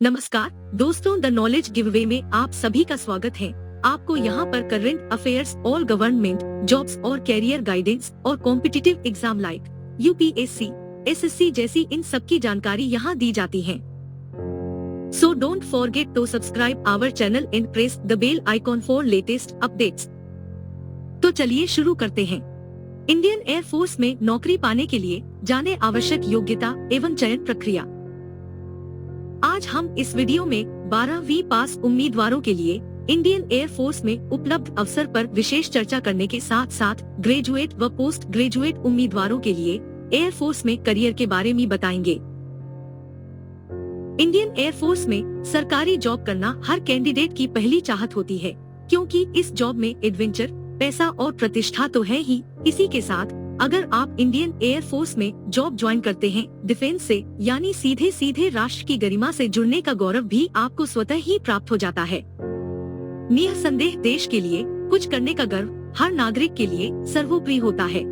नमस्कार दोस्तों, the knowledge giveaway में आप सभी का स्वागत है। आपको यहाँ पर current affairs, all government jobs और कैरियर गाइडेंस और competitive exam like UPSC, SSC जैसी इन सब की जानकारी यहाँ दी जाती है। So don't forget to subscribe our channel and press the bell icon for latest updates. तो चलिए शुरू करते हैं। इंडियन एयर फोर्स में नौकरी पाने के लिए जाने आवश्यक योग्यता एवं चयन प्रक्रिया। आज हम इस वीडियो में 12वीं पास उम्मीदवारों के लिए इंडियन एयर फोर्स में उपलब्ध अवसर पर विशेष चर्चा करने के साथ साथ ग्रेजुएट व पोस्ट ग्रेजुएट उम्मीदवारों के लिए एयर फोर्स में करियर के बारे में बताएंगे। इंडियन एयर फोर्स में सरकारी जॉब करना हर कैंडिडेट की पहली चाहत होती है, क्योंकि इस जॉब में एडवेंचर, पैसा और प्रतिष्ठा तो है ही। इसी के साथ अगर आप इंडियन एयर फोर्स में जॉब ज्वाइन करते हैं डिफेंस से, यानी सीधे सीधे राष्ट्र की गरिमा से जुड़ने का गौरव भी आपको स्वतः ही प्राप्त हो जाता है। निसंदेह देश के लिए कुछ करने का गर्व हर नागरिक के लिए सर्वोपरि होता है।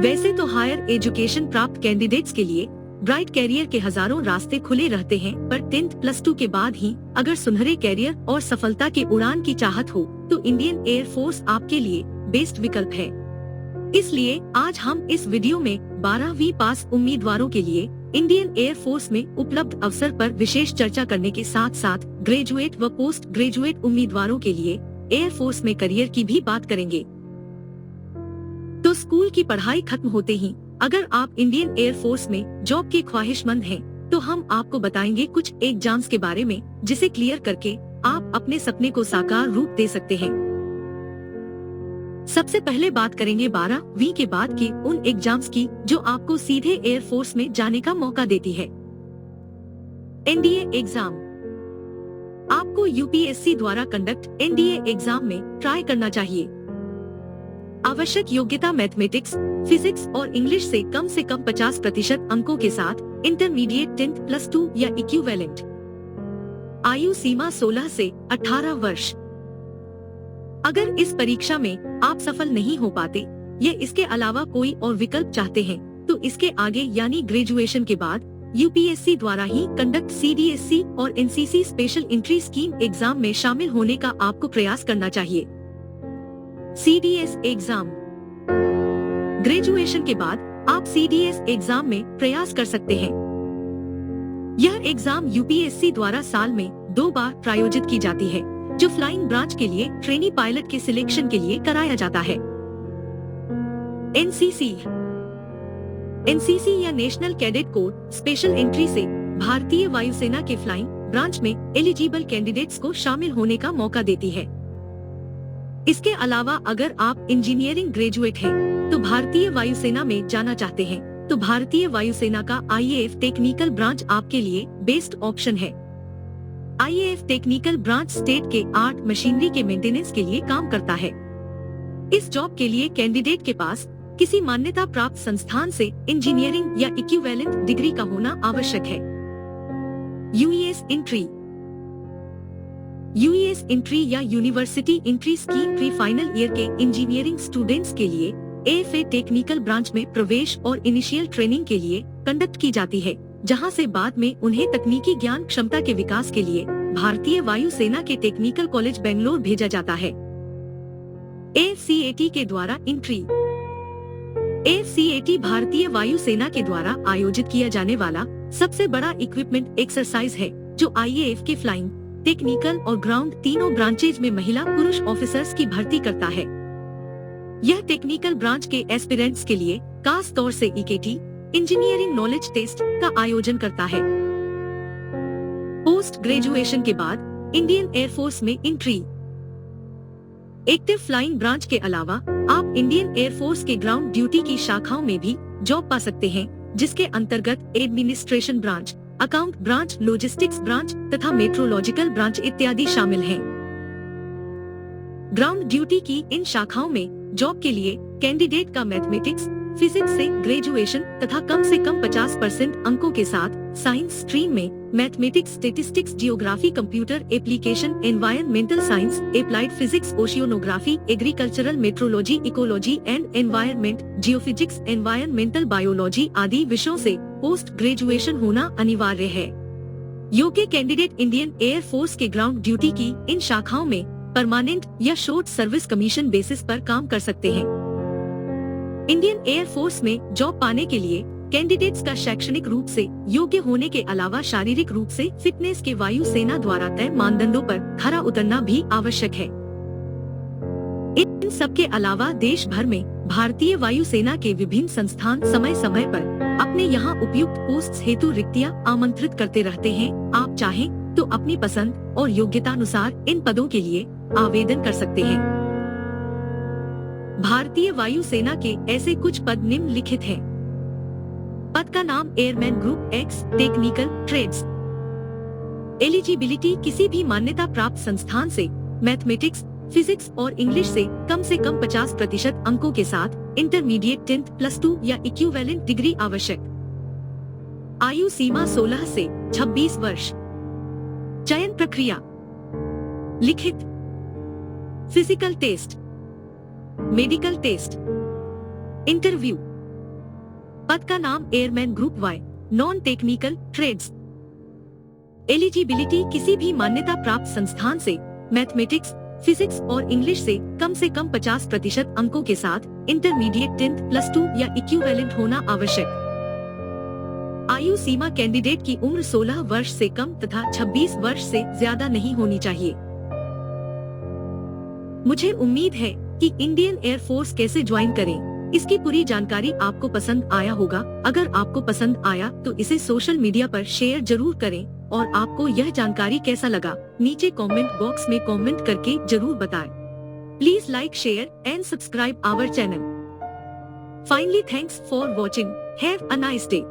वैसे तो हायर एजुकेशन प्राप्त कैंडिडेट्स के लिए ब्राइट कैरियर के हजारों रास्ते खुले रहते हैं, पर 10th प्लस 2 के बाद ही अगर सुनहरे कैरियर और सफलता के उड़ान की चाहत हो तो इंडियन एयर फोर्स आपके लिए बेस्ट विकल्प है। इसलिए आज हम इस वीडियो में 12वीं पास उम्मीदवारों के लिए इंडियन एयर फोर्स में उपलब्ध अवसर पर विशेष चर्चा करने के साथ साथ ग्रेजुएट व पोस्ट ग्रेजुएट उम्मीदवारों के लिए एयर फोर्स में करियर की भी बात करेंगे। तो स्कूल की पढ़ाई खत्म होते ही अगर आप इंडियन एयर फोर्स में जॉब के ख्वाहिशमंद हैं, तो हम आपको बताएंगे कुछ एग्जाम्स के बारे में, जिसे क्लियर करके आप अपने सपने को साकार रूप दे सकते हैं। सबसे पहले बात करेंगे 12वीं के बाद के उन एग्जाम्स की जो आपको सीधे एयर फोर्स में जाने का मौका देती है। NDA exam. आपको यूपीएससी द्वारा कंडक्ट एनडीए एग्जाम में ट्राई करना चाहिए। आवश्यक योग्यता मैथमेटिक्स, फिजिक्स और इंग्लिश से कम 50% अंकों के साथ इंटरमीडिएट 10th प्लस 2 या इक्विवेलेंट। आयु सीमा 16 से 18 वर्ष। अगर इस परीक्षा में आप सफल नहीं हो पाते या इसके अलावा कोई और विकल्प चाहते हैं, तो इसके आगे यानी ग्रेजुएशन के बाद यूपीएससी द्वारा ही कंडक्ट सीडीएससी और NCC special entry scheme exam में शामिल होने का आपको प्रयास करना चाहिए। CDS exam. ग्रेजुएशन के बाद आप सीडीएस एग्जाम में प्रयास कर सकते हैं। यह एग्जाम यूपीएससी द्वारा साल में 2 बार प्रायोजित की जाती है, जो फ्लाइंग ब्रांच के लिए ट्रेनी पायलट के सिलेक्शन के लिए कराया जाता है। एनसीसी। एनसीसी या national cadet corps special entry से भारतीय वायुसेना के फ्लाइंग ब्रांच में एलिजिबल कैंडिडेट्स को शामिल होने का मौका देती है। इसके अलावा अगर आप इंजीनियरिंग ग्रेजुएट हैं, तो भारतीय वायुसेना में जाना चाहते हैं, तो भारतीय वायुसेना का आईएएफ टेक्निकल ब्रांच आपके लिए बेस्ट ऑप्शन है। आईएएफ टेक्निकल ब्रांच स्टेट के आर्ट मशीनरी के मेंटेनेंस के लिए काम करता है। इस जॉब के लिए कैंडिडेट के पास किसी मान्यता प्राप्त संस्थान से इंजीनियरिंग या इक्विवेलेंट डिग्री का होना आवश्यक है। यूईएस एंट्री। यूईएस एंट्री या university entry scheme pre final year के इंजीनियरिंग स्टूडेंट्स के लिए एएफए टेक्निकल ब्रांच में प्रवेश और इनिशियल ट्रेनिंग के लिए कंडक्ट की जाती है, जहां से बाद में उन्हें तकनीकी ज्ञान क्षमता के विकास के लिए भारतीय वायुसेना के टेक्निकल कॉलेज बेंगलोर भेजा जाता है। एएफसीएटी के द्वारा एंट्री। एएफसीएटी भारतीय वायुसेना के द्वारा आयोजित किया जाने वाला सबसे बड़ा इक्विपमेंट एक्सरसाइज है, जो आईएएफ के फ्लाइंग, टेक्निकल और ग्राउंड तीनों ब्रांचेज में महिला पुरुष ऑफिसर्स की भर्ती करता है। यह टेक्निकल ब्रांच के एस्पिरेंट्स के लिए खास तौर से ईकेटी इंजीनियरिंग नॉलेज टेस्ट का आयोजन करता है। पोस्ट ग्रेजुएशन के बाद इंडियन एयर फोर्स में एंट्री। एक्टिव फ्लाइंग ब्रांच के अलावा आप इंडियन एयर फोर्स के ग्राउंड ड्यूटी की शाखाओं में भी जॉब पा सकते हैं, जिसके अंतर्गत administration branch, account branch, logistics branch तथा मेट्रोलॉजिकल ब्रांच इत्यादि शामिल हैं। ग्राउंड ड्यूटी की इन शाखाओं में जॉब के लिए कैंडिडेट का मैथमेटिक्स, फिजिक्स से ग्रेजुएशन तथा कम से कम 50% अंकों के साथ साइंस स्ट्रीम में mathematics, statistics, geography, computer application, environmental science, applied physics, ओशियोनोग्राफी, agricultural metrology, ecology and environment, geophysics, environmental biology आदि विषयों से पोस्ट ग्रेजुएशन होना अनिवार्य है। योग्य कैंडिडेट इंडियन एयर फोर्स के ग्राउंड ड्यूटी की इन शाखाओं में परमानेंट या शॉर्ट सर्विस कमीशन बेसिस पर काम कर सकते हैं। इंडियन एयर फोर्स में जॉब पाने के लिए कैंडिडेट्स का शैक्षणिक रूप से योग्य होने के अलावा शारीरिक रूप से फिटनेस के वायुसेना द्वारा तय मानदंडों पर खरा उतरना भी आवश्यक है। इन सब के अलावा देश भर में भारतीय वायुसेना के विभिन्न संस्थान समय समय पर अपने यहाँ उपयुक्त पोस्ट हेतु रिक्तियां आमंत्रित करते रहते हैं। आप चाहें तो अपनी पसंद और योग्यता अनुसार इन पदों के लिए आवेदन कर सकते हैं। भारतीय वायुसेना के ऐसे कुछ पद निम्नलिखित हैं। पद का नाम airman group X technical trades. Eligibility किसी भी मान्यता प्राप्त संस्थान से मैथमेटिक्स, फिजिक्स और इंग्लिश से कम 50% अंकों के साथ इंटरमीडिएट 10th +2 या इक्विवेलेंट डिग्री आवश्यक। आयु सीमा 16 से 26 वर्ष। चयन प्रक्रिया लिखित, physical test, medical test, interview. पद का नाम airman group Y non technical trades. Eligibility किसी भी मान्यता प्राप्त संस्थान से मैथमेटिक्स, फिजिक्स और इंग्लिश से कम 50% अंकों के साथ इंटरमीडिएट 10th +2 या इक्विवेलेंट होना आवश्यक। आयु सीमा कैंडिडेट की उम्र 16 वर्ष से कम तथा 26 वर्ष से ज्यादा नहीं होनी चाहिए। मुझे उम्मीद है कि इंडियन एयर फोर्स कैसे ज्वाइन करें, इसकी पूरी जानकारी आपको पसंद आया होगा। अगर आपको पसंद आया तो इसे सोशल मीडिया पर शेयर जरूर करें और आपको यह जानकारी कैसा लगा नीचे कमेंट बॉक्स में कमेंट करके जरूर बताएं। Please like, share and subscribe our channel. Finally thanks for watching. Have a nice day.